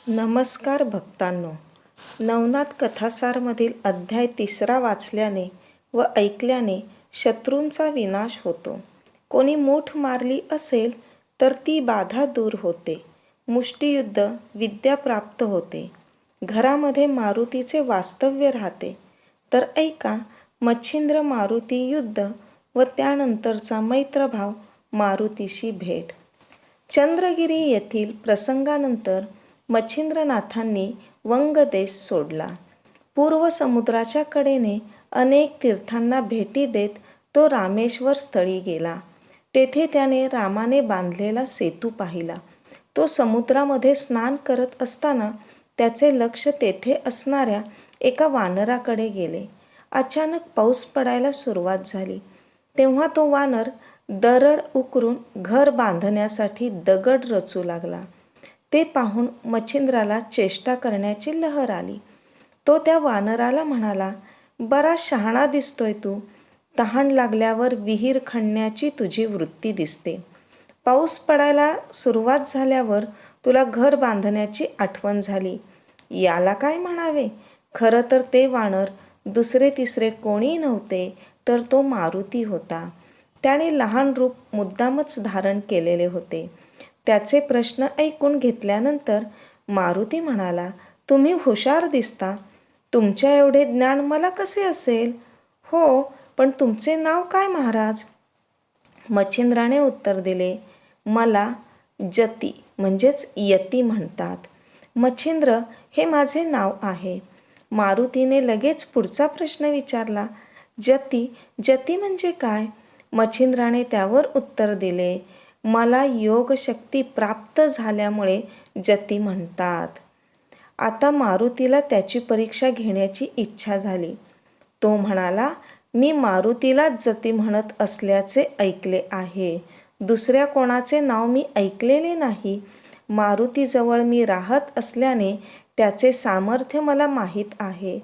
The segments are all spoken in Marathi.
नमस्कार भक्तांनो. नवनाथ कथासारमधील अध्याय 3 वाचल्याने व ऐकल्याने शत्रूंचा विनाश होतो. कोणी मूठ मारली असेल तर ती बाधा दूर होते. मुष्टियुद्ध विद्या प्राप्त होते. घरामध्ये मारुतीचे वास्तव्य राहते. तर ऐका मच्छिंद्र मारुती युद्ध व त्यानंतरचा मैत्रभाव मारुतीशी भेट. चंद्रगिरी येथील प्रसंगानंतर मच्छिंद्रनाथांनी वंग देश सोडला. पूर्व समुद्राच्या कडेने अनेक तीर्थांना भेटी देत तो रामेश्वर स्थळी गेला. तेथे त्याने रामाने बांधलेला सेतू पाहिला. तो समुद्रामध्ये स्नान करत असताना त्याचे लक्ष तेथे असणाऱ्या एका वानराकडे गेले. अचानक पाऊस पडायला सुरुवात झाली. तेव्हा तो वानर दरड उकरून घर बांधण्यासाठी दगड रचू लागला. ते पाहून मच्छिंद्राला चेष्टा करण्याची लहर आली. तो त्या वानराला म्हणाला, "बरा शहाणा दिसतोय तू. तहान लागल्यावर विहीर खणण्याची तुझी वृत्ती दिसते. पाऊस पडायला सुरुवात झाल्यावर तुला घर बांधण्याची आठवण झाली. याला काय म्हणावे?" खरं तर ते वानर दुसरे तिसरे कोणी नव्हते तर तो मारुती होता. त्याने लहान रूप मुद्दामच धारण केलेले होते. त्याचे प्रश्न ऐकून घेतल्यानंतर मारुती म्हणाला, "तुम्ही हुशार दिसता. तुमच्या एवढे ज्ञान मला कसे असेल?" "हो, पण तुमचे नाव काय महाराज?" मच्छिंद्राने उत्तर दिले, "मला जती म्हणजेच यती म्हणतात. मच्छिंद्र हे माझे नाव आहे." मारुतीने लगेच पुढचा प्रश्न विचारला, "जती जती म्हणजे काय?" मच्छिंद्राने त्यावर उत्तर दिले, "मला योगशक्ती प्राप्त झाल्यामुळे जती म्हणतात." आता मारुतीला त्याची परीक्षा घेण्याची इच्छा झाली. तो म्हणाला, "मी मारुतीला जती म्हणत असल्याचे ऐकले आहे. दुसऱ्या कोणाचे नाव मी ऐकलेले नाही. मारुतीजवळ मी राहत असल्याने त्याचे सामर्थ्य मला माहीत आहे.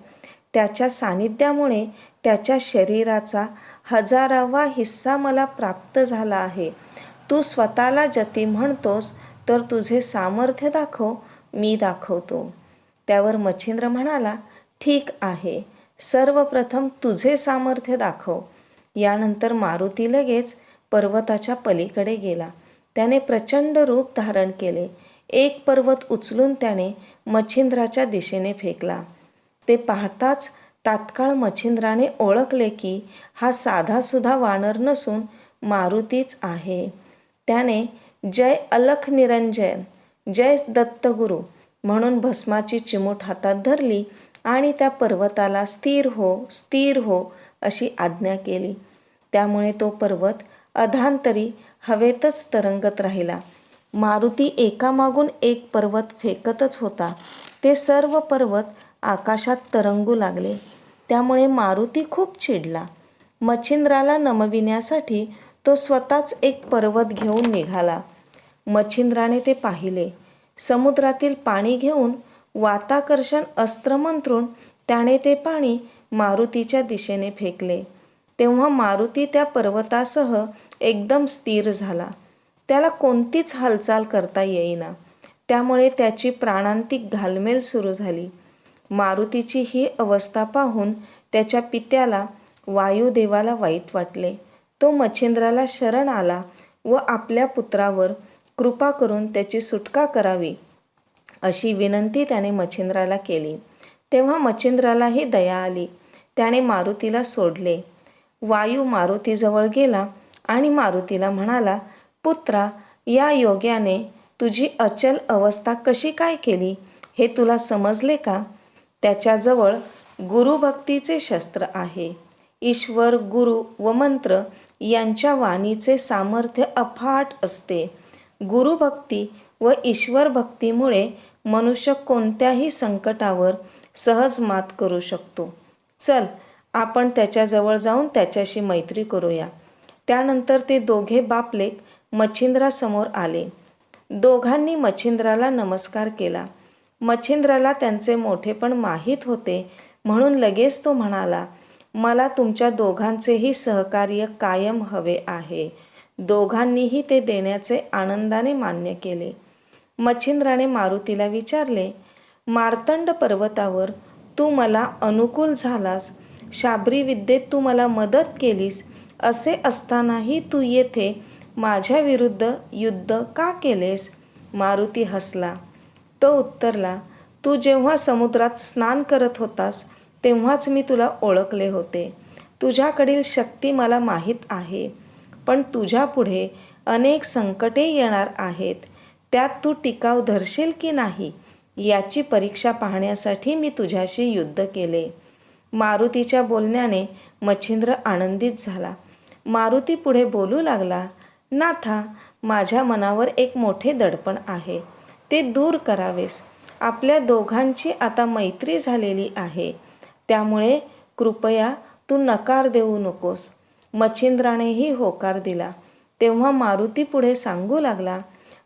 त्याच्या सानिध्यामुळे त्याच्या शरीराचा 1000वा हिस्सा मला प्राप्त झाला आहे. तू स्वतःला जती म्हणतोस तर तुझे सामर्थ्य दाखव, मी दाखवतो." त्यावर मच्छिंद्र म्हणाला, "ठीक आहे, सर्वप्रथम तुझे सामर्थ्य दाखव." यानंतर मारुती लगेच पर्वताच्या पलीकडे गेला. त्याने प्रचंड रूप धारण केले. एक पर्वत उचलून त्याने मच्छिंद्राच्या दिशेने फेकला. ते पाहताच तात्काळ मच्छिंद्राने ओळखले की हा साधासुधा वानर नसून मारुतीच आहे. त्याने "जय अलख निरंजन, जय दत्तगुरु" म्हणून भस्माची चिमूट हातात धरली आणि त्या पर्वताला "स्थिर हो, स्थिर हो" अशी आज्ञा केली. त्यामुळे तो पर्वत अधांतरी हवेतच तरंगत राहिला. मारुती एकामागून एक पर्वत फेकतच होता. ते सर्व पर्वत आकाशात तरंगू लागले. त्यामुळे मारुती खूप चिडला. मच्छिंद्राला नमविण्यासाठी तो स्वतःच एक पर्वत घेऊन निघाला. मच्छिंद्राने ते पाहिले. समुद्रातील पाणी घेऊन वाताकर्षण अस्त्र मंत्रून त्याने ते पाणी मारुतीच्या दिशेने फेकले. तेव्हा मारुती त्या पर्वतासह एकदम स्थिर झाला. त्याला कोणतीच हालचाल करता येईना. त्यामुळे त्याची प्राणांतिक घालमेल सुरू झाली. मारुतीची ही अवस्था पाहून त्याच्या पित्याला वायुदेवाला वाईट वाटले. तो मच्छिंद्राला शरण आला व आपल्या पुत्रावर कृपा करून त्याची सुटका करावी अशी विनंती त्याने मच्छिंद्राला केली. तेव्हा मच्छिंद्रालाही दया आली. त्याने मारुतीला सोडले. वायू मारुतीजवळ गेला आणि मारुतीला म्हणाला, "पुत्रा, या योग्याने तुझी अचल अवस्था कशी काय केली हे तुला समजले का?" त्याच्याजवळ गुरुभक्तीचे शस्त्र आहे. ईश्वर, गुरु व मंत्र यांच्या वाणीचे सामर्थ्य अफाट असते. गुरुभक्ती व ईश्वरभक्तीमुळे मनुष्य कोणत्याही संकटावर सहज मात करू शकतो. चल, आपण त्याच्याजवळ जाऊन त्याच्याशी मैत्री करूया. त्यानंतर ते दोघे बापलेक मच्छिंद्रासमोर आले. दोघांनी मच्छिंद्राला नमस्कार केला. मच्छिंद्राला त्यांचे मोठेपण माहीत होते म्हणून लगेच तो म्हणाला, "मला तुमच्या दोघांचेही सहकार्य कायम हवे आहे." दोघांनीही ते देण्याचे आनंदाने मान्य केले. मच्छिंद्राने मारुतीला विचारले, मार्तंड पर्वतावर तू मला अनुकूल झालास, शाबरी विद्येत तू मला मदत केलीस, असे असतानाही तू येथे माझ्या विरुद्ध युद्ध का केलेस? मारुती हसला. तो उत्तरला, तू जेव्हा समुद्रात स्नान करत होतास तेव्हाच मी तुला ओळखले होते. तुझ्याकडील शक्ती मला माहीत आहे, पण तुझ्यापुढे अनेक संकटे येणार आहेत. त्यात तू टिकाव धरशील की नाही याची परीक्षा पाहण्यासाठी मी तुझ्याशी युद्ध केले. मारुतीच्या बोलण्याने मच्छिंद्र आनंदित झाला. मारुती पुढे बोलू लागला, नाथा, माझ्या मनावर एक मोठे दडपण आहे, ते दूर करावेस. आपल्या दोघांची आता मैत्री झालेली आहे, त्यामुळे कृपया तू नकार देऊ नकोस. मच्छिंद्रानेही होकार दिला. तेव्हा मारुती पुढे सांगू लागला,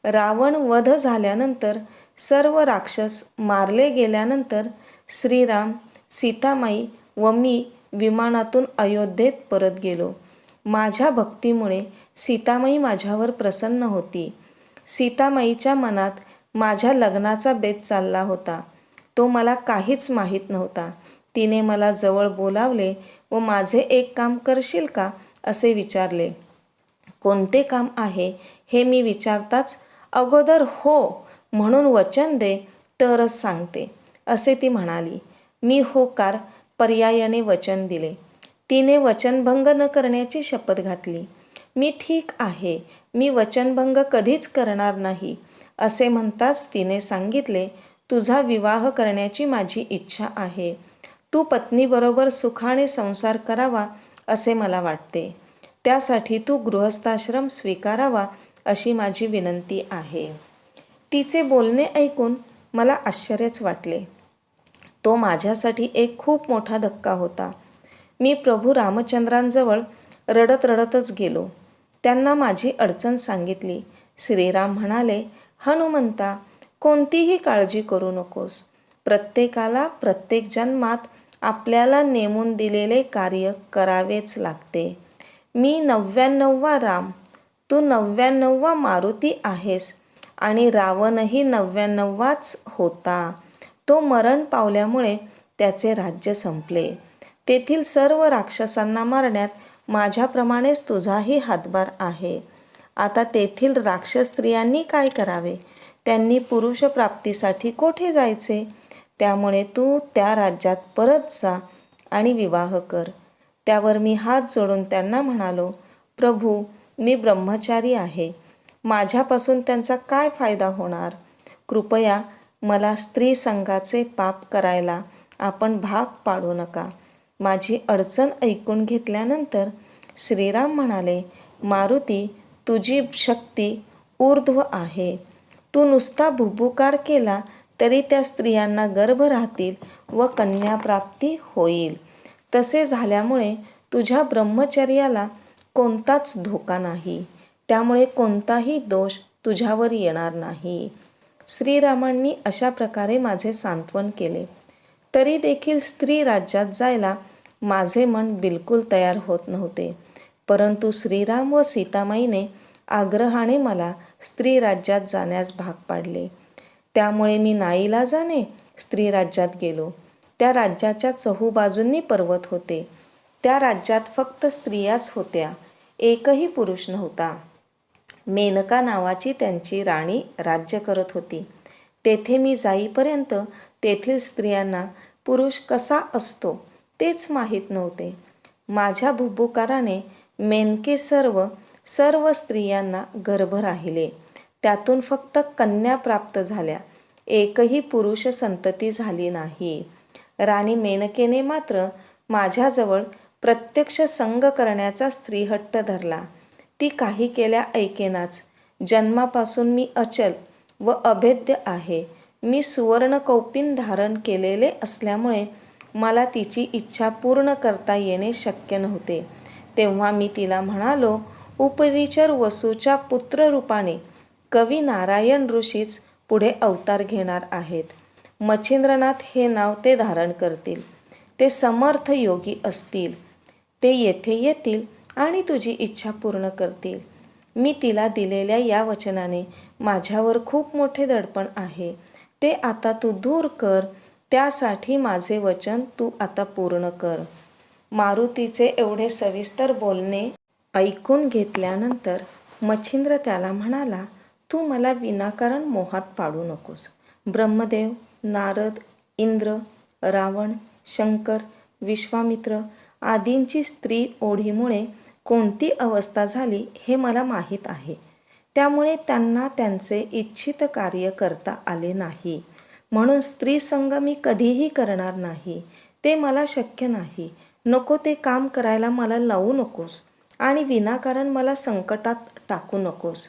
रावण वध झाल्यानंतर, सर्व राक्षस मारले गेल्यानंतर श्रीराम, सीतामाई व मी विमानातून अयोध्येत परत गेलो. माझ्या भक्तीमुळे सीतामाई माझ्यावर प्रसन्न होती. सीतामाईच्या मनात माझ्या लग्नाचा बेत चालला होता. तो मला काहीच माहीत नव्हता. तिने मला जवळ बोलावले व माझे एक काम करशील का असे विचारले. कोणते काम आहे हे मी विचारताच अगोदर हो म्हणून वचन दे, तरच सांगते, असे ती म्हणाली. मी होकार पर्यायाने वचन दिले. तिने वचनभंग न करण्याची शपथ घातली. मी ठीक आहे, मी वचनभंग कधीच करणार नाही, असे म्हणताच तिने सांगितले, तुझा विवाह करण्याची माझी इच्छा आहे. तू पत्नीबरोबर सुखाने संसार करावा असे मला वाटते. त्यासाठी तू गृहस्थाश्रम स्वीकारावा अशी माझी विनंती आहे. तिचे बोलणे ऐकून मला आश्चर्यच वाटले. तो माझ्यासाठी एक खूप मोठा धक्का होता. मी प्रभू रामचंद्रांजवळ रडत रडतच गेलो. त्यांना माझी अडचण सांगितली. श्रीराम म्हणाले, हनुमंता, कोणतीही काळजी करू नकोस. प्रत्येकाला प्रत्येक जन्मात आपल्याला नेमून दिलेले कार्य करावेच लागते. मी 99वा राम, तू 99वा मारुती आहेस आणि रावणही 99वाच होता. तो मरण पावल्यामुळे त्याचे राज्य संपले. तेथील सर्व राक्षसांना मारण्यात माझ्याप्रमाणेच तुझाही हातभार आहे. आता तेथील राक्षस स्त्रियांनी काय करावे? त्यांनी पुरुषप्राप्तीसाठी कोठे जायचे? त्यामुळे तू त्या राज्यात परत जा आणि विवाह कर. त्यावर मी हात जोडून त्यांना म्हणालो, प्रभू, मी ब्रह्मचारी आहे. माझ्यापासून त्यांचा काय फायदा होणार? कृपया मला स्त्री संगाचे पाप करायला आपण भाग पाडू नका. माझी अडचण ऐकून घेतल्यानंतर श्रीराम म्हणाले, मारुती, तुझी शक्ती ऊर्ध्व आहे. तू नुसता भुभुकार केला तरी त्या स्त्रियांना गर्भ राहतील व कन्याप्राप्ती होईल. तसे झाल्यामुळे तुझ्या ब्रह्मचर्याला कोणताच धोका नाही. त्यामुळे कोणताही दोष तुझ्यावर येणार नाही. श्रीरामांनी अशा प्रकारे माझे सांत्वन केले. तरी देखील स्त्री राज्यात जायला माझे मन बिलकुल तयार होत नव्हते. परंतु श्रीराम व सीतामाईने आग्रहाने मला स्त्री राज्यात जाण्यास भाग पाडले. त्यामुळे मी नाईलाजाने स्त्री राज्यात गेलो. त्या राज्याच्या चहूबाजूंनी पर्वत होते. त्या राज्यात फक्त स्त्रियाच होत्या, एकही पुरुष नव्हता. मेनका नावाची त्यांची राणी राज्य करत होती. तेथे मी जाईपर्यंत तेथील स्त्रियांना पुरुष कसा असतो तेच माहीत नव्हते. माझ्या भुभुकाराने मेनके सर्व स्त्रियांना गर्भ राहिले. त्यातून फक्त कन्या प्राप्त झाल्या, एकही पुरुष संतती झाली नाही. राणी मेनकेने मात्र माझ्याजवळ प्रत्यक्ष संग करण्याचा स्त्रीहट्ट धरला. ती काही केल्या ऐकेनाच. जन्मापासून मी अचल व अभेद्य आहे. मी सुवर्ण कौपिन धारण केलेले असल्यामुळे मला तिची इच्छा पूर्ण करता येणे शक्य नव्हते. तेव्हा मी तिला म्हणालो, उपरिचर वसूच्या पुत्ररूपाने कवी नारायण ऋषीच पुढे अवतार घेणार आहेत. मच्छिंद्रनाथ हे नाव ते धारण करतील. ते समर्थ योगी असतील. ते येथे येतील आणि तुझी इच्छा पूर्ण करतील. मी तिला दिलेल्या या वचनाने माझ्यावर खूप मोठे दडपण आहे. ते आता तू दूर कर. त्यासाठी माझे वचन तू आता पूर्ण कर. मारुतीचे एवढे सविस्तर बोलणे ऐकून घेतल्यानंतर मच्छिंद्र त्याला म्हणाला, तू मला विनाकारण मोहात पाडू नकोस. ब्रह्मदेव, नारद, इंद्र, रावण, शंकर, विश्वामित्र आदींची स्त्री ओढीमुळे कोणती अवस्था झाली हे मला माहीत आहे. त्यामुळे त्यांना त्यांचे इच्छित कार्य करता आले नाही. म्हणून स्त्रीसंग मी कधीही करणार नाही. ते मला शक्य नाही. नको ते काम करायला मला लावू नकोस आणि विनाकारण मला संकटात टाकू नकोस.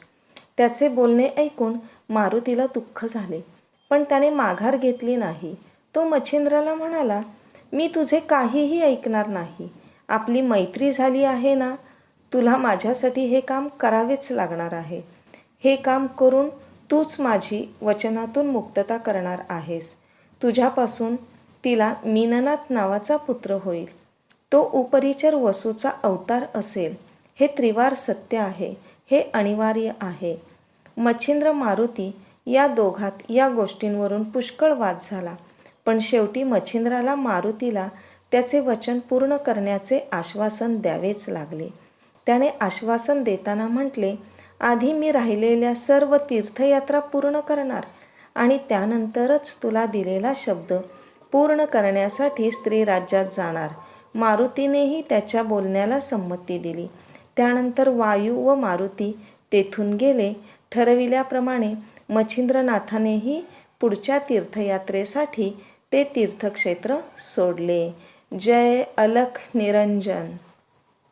त्याचे बोलणे ऐकून मारुतीला दुःख झाले, पण त्याने माघार घेतली नाही. तो मच्छिंद्राला म्हणाला, मी तुझे काहीही ऐकणार नाही. आपली मैत्री झाली आहे ना, तुला माझ्यासाठी हे काम करावेच लागणार आहे. हे काम करून तूच माझी वचनातून मुक्तता करणार आहेस. तुझ्यापासून तिला मीननाथ नावाचा पुत्र होईल. तो उपरिचर वसूचा अवतार असेल. हे त्रिवार सत्य आहे. हे अनिवार्य आहे. मच्छिंद्र मारुती या दोघात या गोष्टींवरून पुष्कळ वाद झाला. पण शेवटी मच्छिंद्राला मारुतीला त्याचे वचन पूर्ण करण्याचे आश्वासन द्यावेच लागले. त्याने आश्वासन देताना म्हटले, आधी मी राहिलेल्या सर्व तीर्थयात्रा पूर्ण करणार आणि त्यानंतरच तुला दिलेला शब्द पूर्ण करण्यासाठी स्त्रीराज्यात जाणार. मारुतीनेही त्याच्या बोलण्याला संमती दिली. त्यानंतर वायू व मारुती तेथून गेले. ठरविल्याप्रमाणे मच्छिंद्रनाथानेही पुढच्या तीर्थयात्रेसाठी ते तीर्थक्षेत्र सोडले. जय अलख निरंजन.